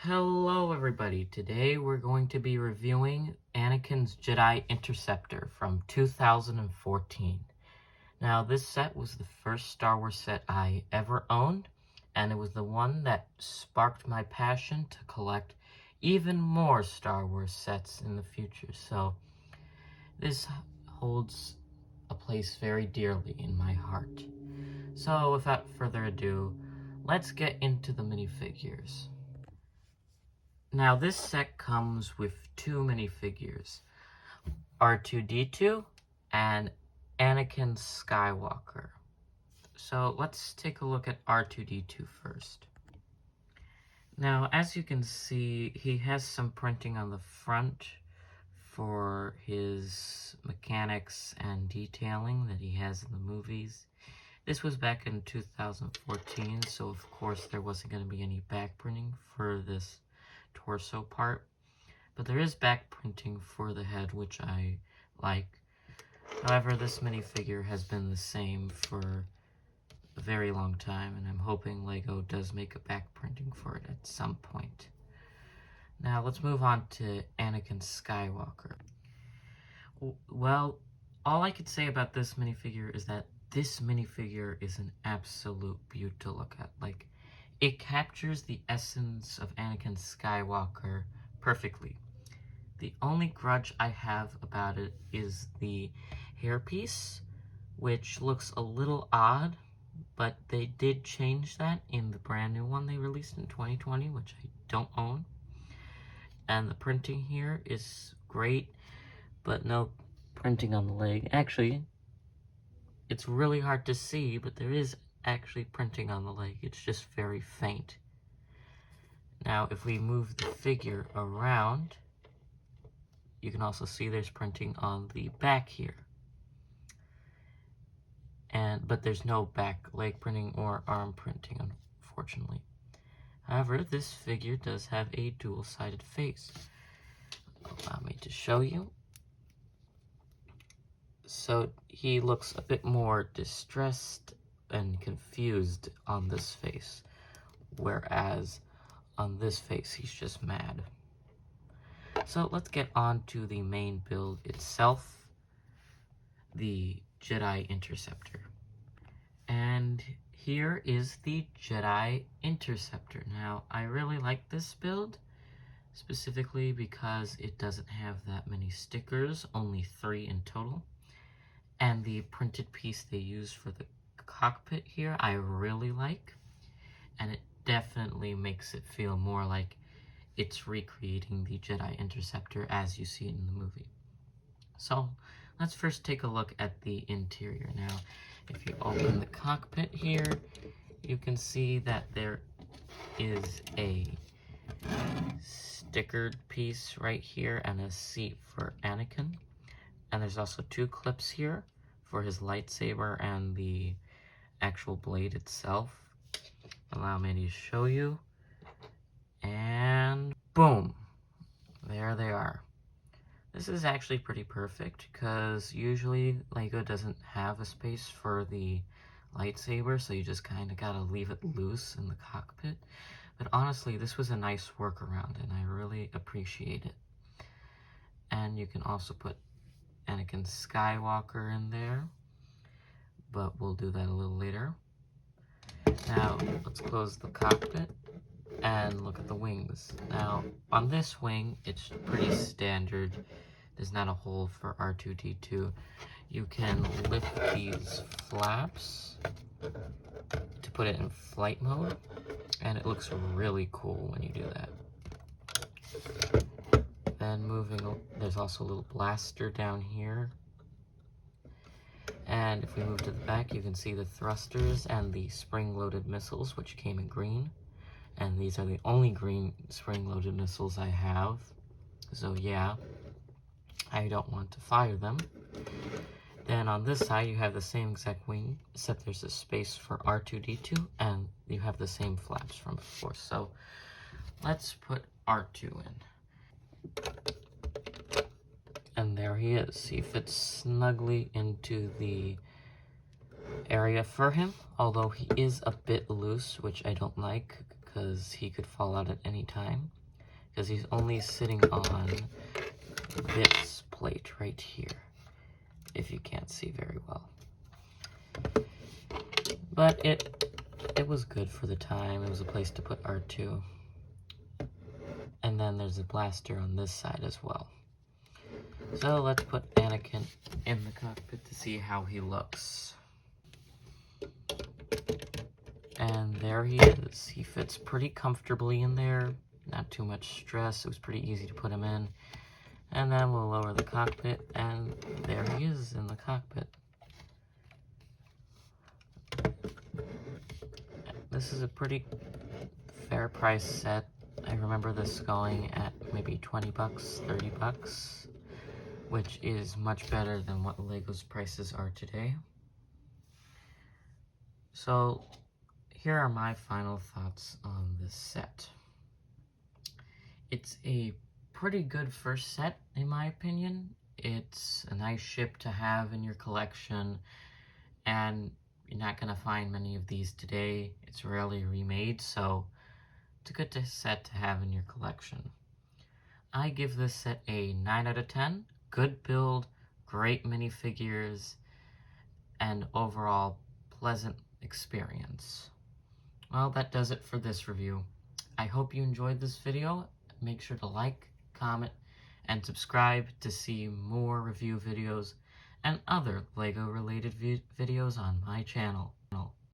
Hello everybody, today we're going to be reviewing Anakin's Jedi Interceptor from 2014. Now this set was the first Star Wars set I ever owned, and it was the one that sparked my passion to collect even more Star Wars sets in the future, so this holds a place very dearly in my heart. So without further ado, let's get into the minifigures. Now, this set comes with two minifigures, R2-D2 and Anakin Skywalker. So let's take a look at R2-D2 first. Now, as you can see, he has some printing on the front for his mechanics and detailing that he has in the movies. This was back in 2014, so of course there wasn't going to be any back printing for this torso part, but there is back printing for the head, which I like. However, this minifigure has been the same for a very long time, and I'm hoping LEGO does make a back printing for it at some point. Now, let's move on to Anakin Skywalker. Well, all I could say about this minifigure is that this minifigure is an absolute beaut to look at. Like, it captures the essence of Anakin Skywalker perfectly. The only grudge I have about it is the hairpiece, which looks a little odd, but they did change that in the brand new one they released in 2020, which I don't own. And the printing here is great, but no printing on the leg. Actually, it's really hard to see, but there is actually printing on the leg. It's just very faint. Now, if we move the figure around, you can also see there's printing on the back here. But there's no back leg printing or arm printing, unfortunately. However, this figure does have a dual-sided face. Allow me to show you. So he looks a bit more distressed and confused on this face, whereas on this face he's just mad. So let's get on to the main build itself, the Jedi Interceptor. And here is the Jedi Interceptor. Now, I really like this build, specifically because it doesn't have that many stickers, only 3 in total. And the printed piece they use for the cockpit here I really like, and it definitely makes it feel more like it's recreating the Jedi Interceptor as you see it in the movie. So let's first take a look at the interior. Now, if you open the cockpit here, you can see that there is a stickered piece right here and a seat for Anakin. And there's also 2 clips here for his lightsaber and the actual blade itself. Allow me to show you. And boom! There they are. This is actually pretty perfect, because usually LEGO doesn't have a space for the lightsaber, so you just kind of gotta leave it loose in the cockpit. But honestly, this was a nice workaround, and I really appreciate it. And you can also put Anakin Skywalker in there, but we'll do that a little later. Now, let's close the cockpit and look at the wings. Now, on this wing, it's pretty standard. There's not a hole for R2-D2. You can lift these flaps to put it in flight mode, and it looks really cool when you do that. Then there's also a little blaster down here. And if we move to the back, you can see the thrusters and the spring-loaded missiles, which came in green. And these are the only green spring-loaded missiles I have. So yeah, I don't want to fire them. Then on this side, you have the same exact wing, except there's a space for R2-D2, and you have the same flaps from before. So let's put R2 in. And there he is. He fits snugly into the area for him, although he is a bit loose, which I don't like, because he could fall out at any time, because he's only sitting on this plate right here, if you can't see very well. But it was good for the time. It was a place to put R2. And then there's a blaster on this side as well. So let's put Anakin in the cockpit to see how he looks. And there he is. He fits pretty comfortably in there. Not too much stress. It was pretty easy to put him in. And then we'll lower the cockpit, and there he is in the cockpit. This is a pretty fair price set. I remember this going at maybe 20 bucks, 30 bucks, which is much better than what Lego's prices are today. So here are my final thoughts on this set. It's a pretty good first set, in my opinion. It's a nice ship to have in your collection, and you're not going to find many of these today. It's rarely remade, so it's a good set to have in your collection. I give this set a 9 out of 10. Good build, great minifigures, and overall pleasant experience. Well, that does it for this review. I hope you enjoyed this video. Make sure to like, comment, and subscribe to see more review videos and other LEGO related videos on my channel.